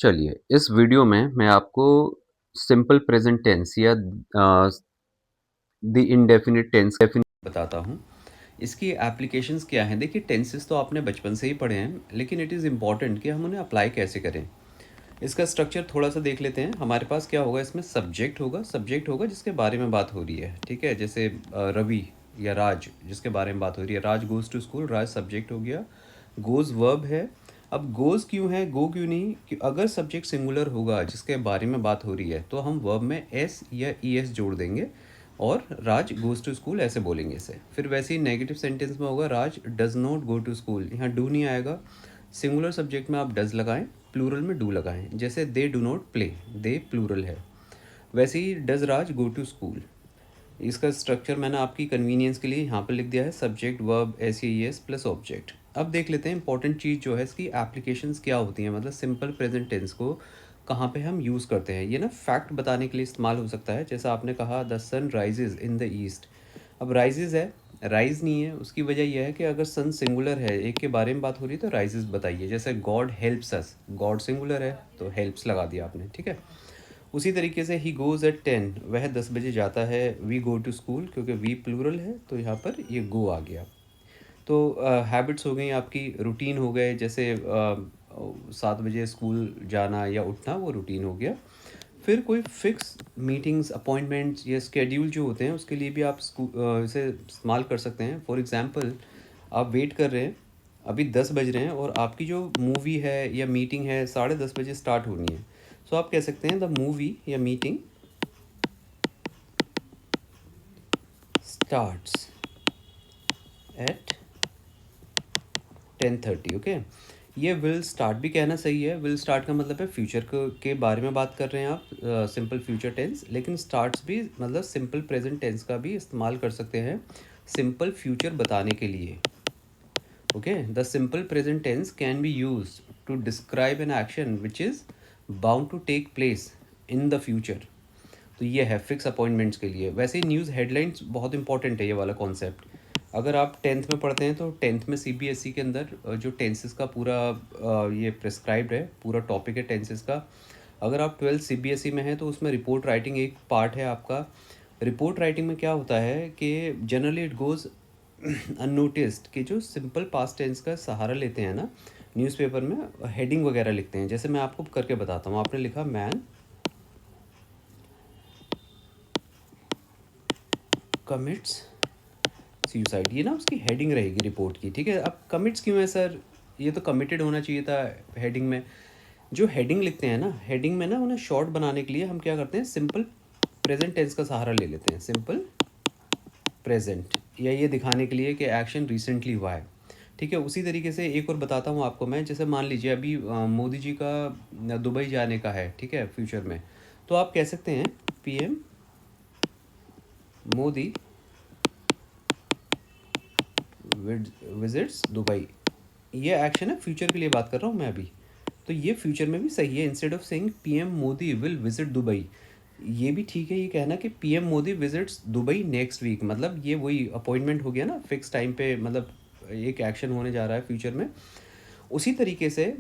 चलिए, इस वीडियो में मैं आपको सिंपल प्रेज़ेंट टेंस या द इंडेफ़िनिट टेंस बताता हूँ। इसकी एप्लीकेशंस क्या हैं? देखिए टेंसेस तो आपने बचपन से ही पढ़े हैं, लेकिन इट इज़ इम्पोर्टेंट कि हम उन्हें अप्लाई कैसे करें। इसका स्ट्रक्चर थोड़ा-सा देख लेते हैं। हमारे पास क्या होगा इसमें सब्जेक्ट होगा जिसके बारे में बात हो रही है, ठीक है? जैसे रवि या राज जिसके बारे में बात हो रही है। Raj goes to school, Raj subject हो गया। गोज़ वर्ब है। अब गोज़ क्यों है, गो क्यों नहीं? कि अगर सब्जेक्ट सिंगुलर होगा जिसके बारे में बात हो रही है, तो हम वर्ब में एस या ईएस जोड़ देंगे और राज गोज़ टू स्कूल ऐसे बोलेंगे इसे। फिर वैसे ही नेगेटिव सेंटेंस में होगा Raj does not go to school, यहाँ डू नहीं आएगा। सिंगुलर सब्जेक्ट में आप डज़ लगाएं, प्लूरल में डू लगाएं। जैसे they do not play, they plural है। वैसे ही does Raj go to school. इसका स्ट्रक्चर मैंने आपकी कन्वीनियंस के लिए यहाँ पर लिख दिया है, subject verb S E S plus object. अब देख लेते हैं इंपॉर्टेंट चीज़ जो है इसकी एप्लीकेशंस क्या होती हैं, मतलब सिंपल प्रेजेंट टेंस को कहाँ पे हम यूज़ करते हैं। ये ना फैक्ट बताने के लिए इस्तेमाल हो सकता है। जैसा आपने कहा the sun rises in the east. अब राइजेज है, राइज नहीं है। उसकी वजह यह है कि अगर सन सिंगुलर है, एक के बारे में बात हो रही है, तो राइजेज बताइए। जैसे God helps us, God singular है तो हेल्प्स लगा दिया आपने, ठीक है। उसी तरीके से ही गोज़ एट 10, वह 10 बजे जाता है। वी गो टू स्कूल, क्योंकि वी प्लूरल है तो यहाँ पर ये गो आ गया। तो हैबिट्स हो गई आपकी, रूटीन हो गए। जैसे 7 बजे स्कूल जाना या उठना, वो रूटीन हो गया। फिर कोई फिक्स मीटिंग्स, अपॉइंटमेंट्स या स्केड्यूल जो होते हैं, उसके लिए भी आप इसे इस्तेमाल कर सकते हैं। फॉर एग्ज़ाम्पल, आप वेट कर रहे हैं, अभी 10 बज रहे हैं और आपकी जो मूवी है या मीटिंग है 10:30 बजे स्टार्ट होनी है। सो आप कह सकते हैं द मूवी या मीटिंग स्टार्ट्स एट 10:30। ओके, ये विल स्टार्ट भी कहना सही है। विल स्टार्ट का मतलब है फ्यूचर के बारे में बात कर रहे हैं आप, सिंपल फ्यूचर टेंस। लेकिन स्टार्ट्स भी मतलब सिंपल प्रेजेंट टेंस का भी इस्तेमाल कर सकते हैं सिंपल फ्यूचर बताने के लिए। Okay, the simple present tense can be use to describe an action which is bound to take place in the future. तो ये है फिक्स अपॉइंटमेंट्स के लिए। वैसे ही न्यूज़ हेडलाइंस बहुत इंपॉर्टेंट है, ये वाला कॉन्सेप्ट। अगर आप 10th में पढ़ते हैं तो 10th में सीबीएसई के अंदर जो टेंसेस का पूरा ये प्रिस्क्राइब्ड है, पूरा टॉपिक है टेंसेस का। अगर आप 12th सीबीएसई में हैं तो उसमें रिपोर्ट राइटिंग एक पार्ट है आपका। रिपोर्ट राइटिंग में क्या होता है कि जनरली इट गोज़ अननोटिस्ड कि जो सिंपल पास्ट टेंस का सहारा लेते हैं ना, न्यूज़पेपर में हेडिंग वगैरह लिखते हैं। जैसे मैं आपको करके बताता हूँ। आपने लिखा मैन कमिट्स सुसाइड, ये ना उसकी हेडिंग रहेगी रिपोर्ट की, ठीक है। अब कमिट्स क्यों है सर, ये तो कमिटेड होना चाहिए था हेडिंग में। जो हेडिंग लिखते हैं ना, हेडिंग में ना उन्हें शॉर्ट बनाने के लिए हम क्या करते हैं, सिंपल प्रेजेंट टेंस का सहारा ले लेते हैं। सिंपल प्रेजेंट, या ये दिखाने के लिए कि एक्शन रिसेंटली हुआ है, ठीक है। उसी तरीके से एक और बताता हूँ आपको मैं। जैसे मान लीजिए अभी मोदी जी का दुबई जाने का है, ठीक है, फ्यूचर में। तो आप कह सकते हैं पीएम मोदी विजिट्स दुबई। ये एक्शन है, फ्यूचर के लिए बात कर रहा हूँ मैं अभी। तो ये फ्यूचर में भी सही है। Instead of saying PM Modi will visit Dubai, ये भी ठीक है ये कहना कि PM Modi visits Dubai next week. मतलब ये वही अपॉइंटमेंट हो गया ना, फिक्स टाइम पे, मतलब एक एक्शन होने जा रहा है फ्यूचर में। उसी तरीके से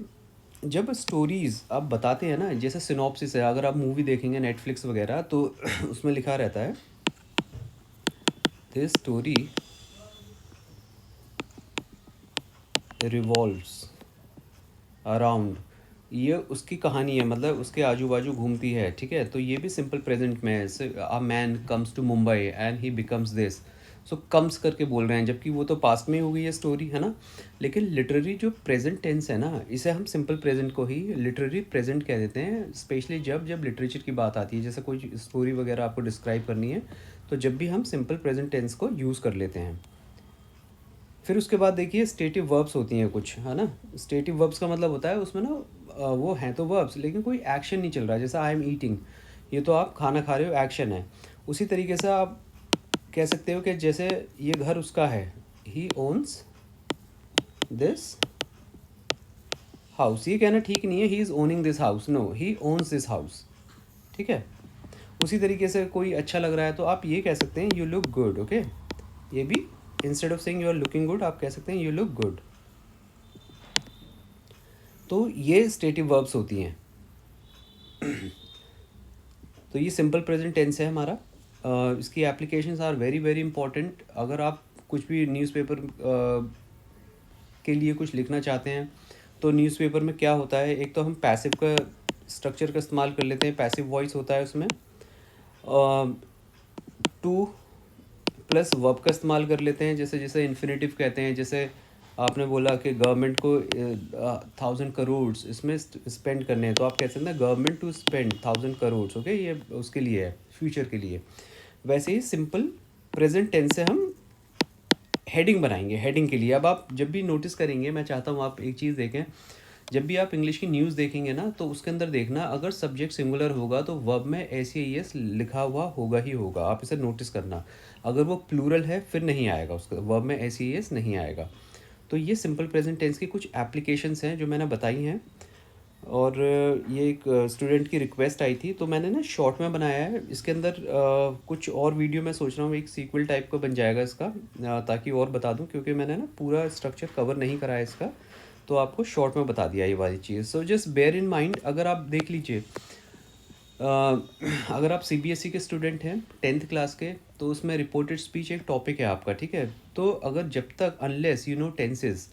जब स्टोरीज़ आप बताते हैं ना, जैसे सिनॉप्सिस है, अगर आप मूवी देखेंगे नेटफ्लिक्स वगैरह तो उसमें लिखा रहता है दिस स्टोरी रिवॉल्व्स अराउंड, ये उसकी कहानी है, मतलब उसके आजू बाजू घूमती है, ठीक है। तो ये भी सिंपल प्रेजेंट में है। A man comes to Mumbai and he becomes this. So comes करके बोल रहे हैं, जबकि वो तो पास्ट में हो गई है स्टोरी, है ना। लेकिन लिटरेरी जो प्रेजेंट टेंस है ना, इसे हम सिंपल प्रेजेंट को ही लिटरेरी प्रेजेंट कह देते हैं। स्पेशली जब जब लिटरेचर की बात आती है, जैसे कोई स्टोरी वगैरह आपको डिस्क्राइब करनी है, तो जब भी हम सिंपल प्रेजेंट टेंस को यूज़ कर लेते हैं। फिर उसके बाद देखिए स्टेटिव वर्ब्स होती हैं कुछ, है ना। स्टेटिव वर्ब्स का मतलब होता है उसमें ना वो हैं तो वर्ब्स, लेकिन कोई एक्शन नहीं चल रहा है। जैसे आई एम ईटिंग, ये तो आप खाना खा रहे हो, एक्शन है। उसी तरीके से आप कह सकते हो कि जैसे ये घर उसका है, ही ओन्स दिस हाउस। ये कहना ठीक नहीं है he is owning this house, no, he owns this house, ठीक है। उसी तरीके से कोई अच्छा लग रहा है तो आप ये कह सकते हैं यू लुक गुड। ओके, ये भी instead of saying you are looking good, आप कह सकते हैं यू लुक गुड। तो ये स्टेटिव वर्ब्स होती हैं। तो ये सिंपल प्रेजेंट टेंस है हमारा। इसकी applications are very very important. अगर आप कुछ भी न्यूज़पेपर के लिए कुछ लिखना चाहते हैं तो न्यूज़पेपर में क्या होता है, एक तो हम पैसिव का स्ट्रक्चर का इस्तेमाल कर लेते हैं, पैसिव वॉइस होता है उसमें। टू प्लस वर्ब का इस्तेमाल कर लेते हैं, जैसे जैसे इन्फिनेटिव कहते हैं, जैसे आपने बोला कि गवर्नमेंट को 1000 करोड़ इसमें स्पेंड करने हैं, तो आप कह सकते हैं government to spend 1000 crore. Okay, ये उसके लिए है, फ्यूचर के लिए। वैसे ही सिंपल प्रेजेंट टेंस से हम हेडिंग बनाएंगे, हेडिंग के लिए। अब आप जब भी नोटिस करेंगे, मैं चाहता हूँ आप एक चीज़ देखें, जब भी आप इंग्लिश की न्यूज़ देखेंगे ना, तो उसके अंदर देखना अगर सब्जेक्ट सिंगुलर होगा तो वर्ब में एस लिखा हुआ होगा ही होगा। आप इसे नोटिस करना। अगर वो प्लूरल है फिर नहीं आएगा, उसका वर्ब में एस नहीं आएगा। तो ये सिंपल प्रेजेंट टेंस की कुछ एप्लीकेशंस हैं जो मैंने बताई हैं। और ये एक स्टूडेंट की रिक्वेस्ट आई थी तो मैंने ना शॉर्ट में बनाया है। इसके अंदर कुछ और वीडियो मैं सोच रहा हूँ एक सीक्वल टाइप का बन जाएगा इसका, ताकि और बता दूँ, क्योंकि मैंने ना पूरा स्ट्रक्चर कवर नहीं करा है इसका, तो आपको शॉर्ट में बता दिया ये वाली चीज़। So just bear in mind. अगर आप देख लीजिए, अगर आप सीबीएसई के स्टूडेंट हैं 10th क्लास के, तो उसमें रिपोर्टेड स्पीच एक टॉपिक है आपका, ठीक है। तो अगर जब तक अनलेस यू नो टेंसेस,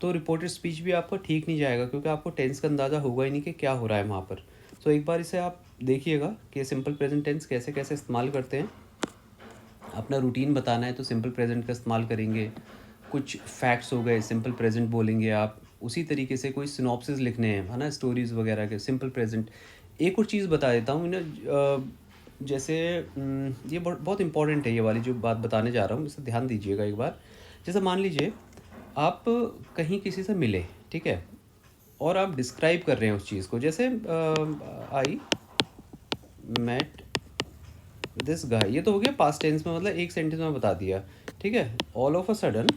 तो रिपोर्टेड स्पीच भी आपका ठीक नहीं जाएगा, क्योंकि आपको टेंस का अंदाज़ा होगा ही नहीं कि क्या हो रहा है वहाँ पर। सो एक बार इसे आप देखिएगा कि सिंपल प्रेजेंट टेंस कैसे कैसे इस्तेमाल करते हैं। अपना रूटीन बताना है तो सिंपल प्रेजेंट का इस्तेमाल करेंगे। कुछ फैक्ट्स हो गए, सिंपल प्रेजेंट बोलेंगे आप। उसी तरीके से कोई सिनॉप्सिस लिखने हैं, है ना, स्टोरीज़ वगैरह के, सिंपल प्रेजेंट। एक और चीज़ बता देता हूँ ना, जैसे ये बहुत बहुत इंपॉर्टेंट है, ये वाली जो बात बताने जा रहा हूँ, इसे ध्यान दीजिएगा एक बार। जैसे मान लीजिए आप कहीं किसी से मिले, ठीक है, और आप डिस्क्राइब कर रहे हैं उस चीज़ को, जैसे आई मेट दिस गाय। ये तो हो गया पास्ट टेंस में, मतलब एक सेंटेंस में बता दिया, ठीक है। All of a sudden